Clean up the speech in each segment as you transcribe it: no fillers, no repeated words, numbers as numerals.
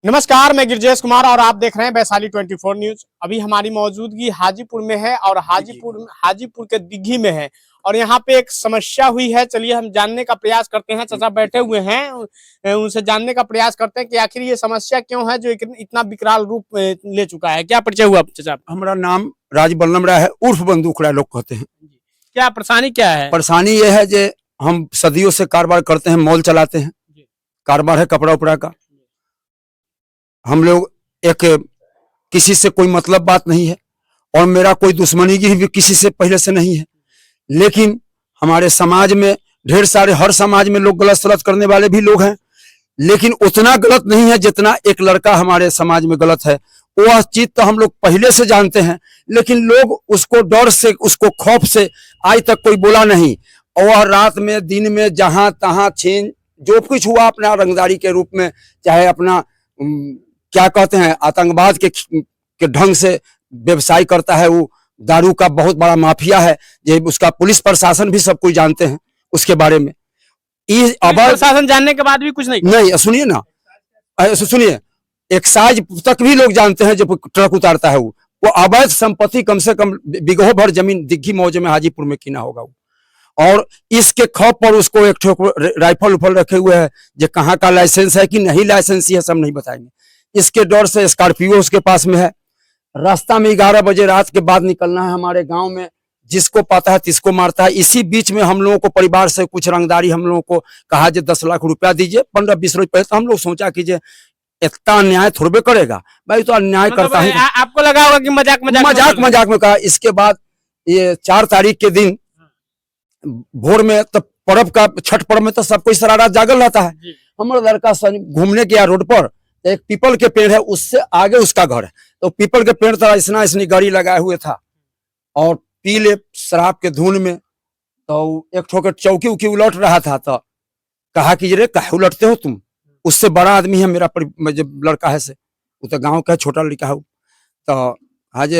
नमस्कार, मैं गिरजेश कुमार और आप देख रहे हैं वैशाली 24 न्यूज। अभी हमारी मौजूदगी हाजीपुर में है और हाजीपुर के दिघी में है और यहाँ पे एक समस्या हुई है। चलिए हम जानने का प्रयास करते हैं। चाचा बैठे हुए हैं, उनसे जानने का प्रयास करते हैं कि आखिर ये समस्या क्यों है जो इतना विकराल रूप ले चुका है। क्या परिचय हुआ चाचा? हमारा नाम राज बल्लम राय है, उर्फ बंदूकड़ा लोग कहते हैं। क्या परेशानी क्या है? परेशानी ये है कि हम सदियों से कारोबार करते हैं, मॉल चलाते हैं, कारोबार है कपड़ा उपड़ा का। हम लोग एक किसी से कोई मतलब बात नहीं है और मेरा कोई दुश्मनी भी किसी से पहले से नहीं है, लेकिन हमारे समाज में ढेर सारे, हर समाज में लोग गलत सलत करने वाले भी लोग हैं, लेकिन उतना गलत नहीं है जितना एक लड़का हमारे समाज में गलत है। वह चीज तो हम लोग पहले से जानते हैं, लेकिन लोग उसको डर से, उसको खौफ से आज तक कोई बोला नहीं। और रात में दिन में जहां तहां छीन जो कुछ हुआ अपना रंगदारी के रूप में, चाहे अपना क्या कहते हैं आतंकवाद के ढंग से व्यवसाय करता है। वो दारू का बहुत बड़ा माफिया है, ये उसका पुलिस प्रशासन भी सब कुछ जानते हैं उसके बारे में। प्रशासन जानने के बाद भी कुछ नहीं, सुनिए ना, सुनिए, एक्साइज तक भी लोग जानते हैं। जब ट्रक उतारता है वो अवैध संपत्ति कम से कम बिगहों भर जमीन दिग्घी मौजे में हाजीपुर में किना होगा वो। और इसके खौफ पर उसको एक राइफल उफल रखे हुए है, जो कहाँ का लाइसेंस है कि नहीं लाइसेंस है सब नहीं बताएंगे। इसके डर से स्कॉर्पियो उसके पास में है। रास्ता में 11 बजे रात के बाद निकलना है हमारे गांव में, जिसको पता है तिसको मारता है। इसी बीच में हम लोगों को परिवार से कुछ रंगदारी हम लोगों को कहा जो 10 लाख रुपया दीजिए, 15-20 रुपए। तो हम लोग सोचा कीजिए इतना अन्याय थोड़े करेगा भाई, तो अन्याय करता है। आपको लगा होगा कि मजाक में कहा। इसके बाद ये 4 तारीख के दिन भोर में, तो पर्व का छठ पर्व में तो सब कोई सारा रात जागल रहता है। हमारा लड़का घूमने गया रोड पर, एक पीपल के पेड़ है, उससे आगे उसका घर है। तो पीपल के पेड़ तरह इसनी गाड़ी लगाए हुए था और पीले शराब के धुन में तो एक ठोकर चौकी उकी उलट रहा था। तो कहा कि रे काहे उलटते हो तुम? उससे बड़ा आदमी है मेरा जब लड़का है से, वो तो गाँव का छोटा लड़का है। तो आज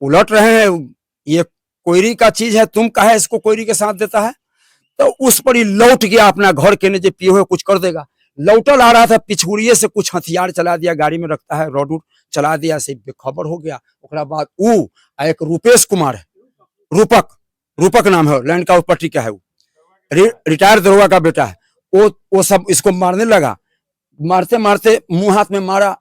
उलट रहे हैं, ये कोयरी का चीज है, तुम कहे इसको कोयरी के साथ देता है? तो उस पर ही लौट गया अपना घर के ने, जो पिए हुए कुछ कर देगा। लौटल आ रहा था, पिछुड़िए से कुछ हथियार चला दिया, गाड़ी में रखता है, रोड चला दिया, से बेखबर हो गया। उसके बाद एक रूपेश कुमार है, रूपक नाम है, लैंड का पट्टी का है, वो रिटायर्ड दरोगा का बेटा है। वो सब इसको मारने लगा। मारते मारते मुंह हाथ में मारा,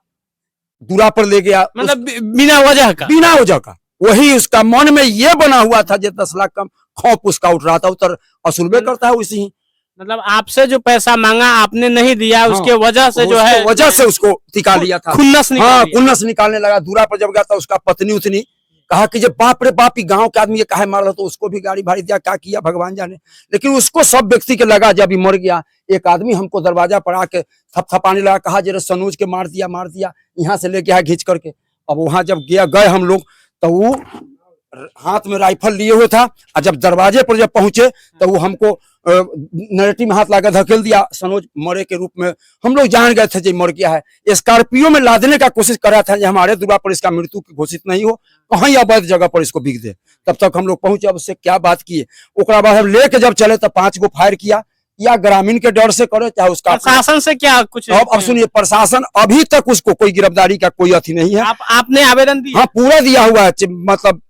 दूरा पर ले गया, मतलब बिना वजह का। वही उसका मन में ये बना हुआ था, जो 10 लाख कम खौफ उसका उठ रहा था, उतर असुलबे करता है उसी। मतलब आपसे जो पैसा मांगा आपने नहीं दिया, हाँ, उसके वजह से जो है वजह से उसको टिका लिया था, खुन्नस निकालने लगा। दूरा पर जब गया था उसका पत्नी उतनी कहा कि जब बाप रे बाप, गांव के आदमी ये काहे मार रहा, तो उसको भी गाड़ी भाड़ी दिया, क्या किया भगवान जाने। लेकिन उसको सब व्यक्ति के लगा जब मर गया। एक आदमी हमको दरवाजा पर आके थपथपाने लगा, कहा जरा सनोज के मार दिया, यहाँ से लेके आया घींच करके। अब वहां जब गए हम लोग, तो वो हाथ में राइफल लिए हुए था, और जब दरवाजे पर जब पहुंचे तो वो हमको नरेटी में हाथ लगा धकेल दिया। सनोज मरे के रूप में हम लोग जान गए थे जो मर गया है। स्कॉर्पियो में लादने का कोशिश कर रहा था, हमारे दूरा पर इसका मृत्यु घोषित नहीं हो, कहीं अवैध जगह पर इसको बिक दे। तब तक हम लोग पहुंचे, अब उससे क्या बात किए। उसके बाद हम लेके जब चले तो 5 गो फायर किया, या ग्रामीण के डर से करे, चाहे उसका प्रशासन से क्या कुछ। अब सुनिए, प्रशासन अभी तक उसको कोई गिरफ्तारी का कोई अथी नहीं है। आपने आवेदन दिया? हाँ, पूरा दिया हुआ है, मतलब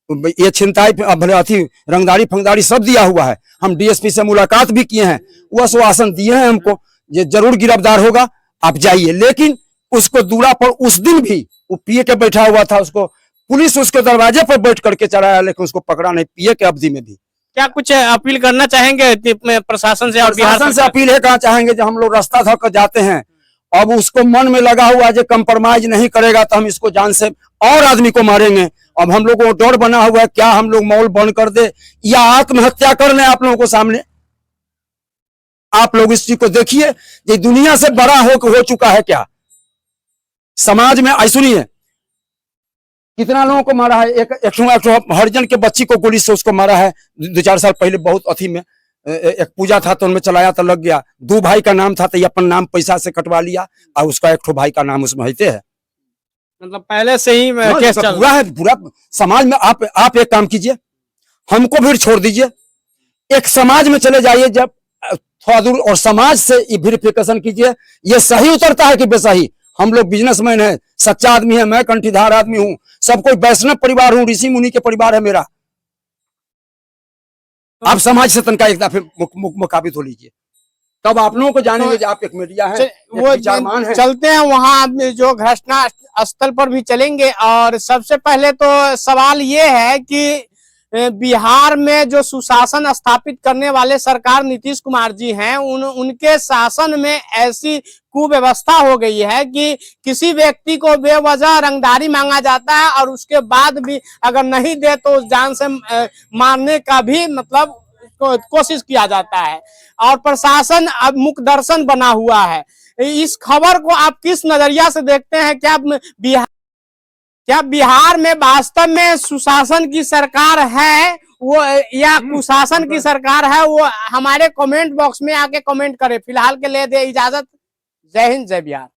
ये छिनताई अथी रंगदारी फंगदारी सब दिया हुआ है। हम डीएसपी से मुलाकात भी किए हैं, वो आश्वासन दिए हैं हमको, ये जरूर गिरफ्तार होगा, आप जाइए। लेकिन उसको दूरा पर उस दिन भी वो पिए के बैठा हुआ था, उसको पुलिस उसके दरवाजे पर बैठ करके चलाया, लेकिन उसको पकड़ा नहीं, पिए के अवधि में भी। क्या कुछ अपील करना चाहेंगे प्रशासन से? और प्रशासन से अपील है, कहा चाहेंगे जब हम लोग रास्ता धोकर जाते हैं, अब उसको मन में लगा हुआ जो कंप्रोमाइज नहीं करेगा तो हम इसको जान से और आदमी को मारेंगे। अब हम लोगों को डर बना हुआ है, क्या हम लोग मॉल बंद कर दे या आत्महत्या कर लें? आप लोगों को सामने, आप लोग इस चीज को देखिए, ये दुनिया से बड़ा हो चुका है क्या समाज में। सुनिए, कितना लोगों को मारा है। एक हरिजन के बच्ची को गोली से उसको मारा है 2-4 साल पहले, बहुत अथी में एक पूजा था तो उनमें चलाया तो लग गया। 2 भाई का नाम था तो अपन नाम पैसा से कटवा लिया, और उसका 1 भाई का नाम उसमें होते है। मतलब पहले से ही केस चल पूरा है, पूरा समाज में। आप एक काम कीजिए, हमको भी छोड़ दीजिए, एक समाज में चले जाइए, जब थोड़ा दूर, और समाज से वेरिफिकेशन कीजिए, ये सही उतरता है कि बेसही। हम लोग बिजनेसमैन है, सच्चा आदमी है, मैं कंठीधार आदमी हूँ, सब कोई वैष्णव परिवार हूँ, ऋषि मुनि के परिवार है मेरा। आप समाज से तनका एक दफे मुखाबित हो लीजिए, तब आप लोगों को जानेंगे कि आप एक मीडिया है, वो विचारमान है। चलते हैं वहां जो घटना स्थल पर भी चलेंगे। और सबसे पहले तो सवाल ये है कि बिहार में जो सुशासन स्थापित करने वाले सरकार नीतीश कुमार जी हैं, उनके शासन में ऐसी कुव्यवस्था हो गई है कि किसी व्यक्ति को बेवजह रंगदारी मांगा जाता है और उसके बाद भी अगर नहीं दे तो उस जान से मारने का भी मतलब कोशिश किया जाता है। और प्रशासन अब मुख दर्शन बना हुआ है। इस खबर को आप किस नजरिया से देखते हैं? क्या बिहार में वास्तव में सुशासन की सरकार है वो या कुशासन की सरकार है? वो हमारे कमेंट बॉक्स में आके कमेंट करें। फिलहाल के लिए दे इजाजत। जय हिंद, जय बिहार।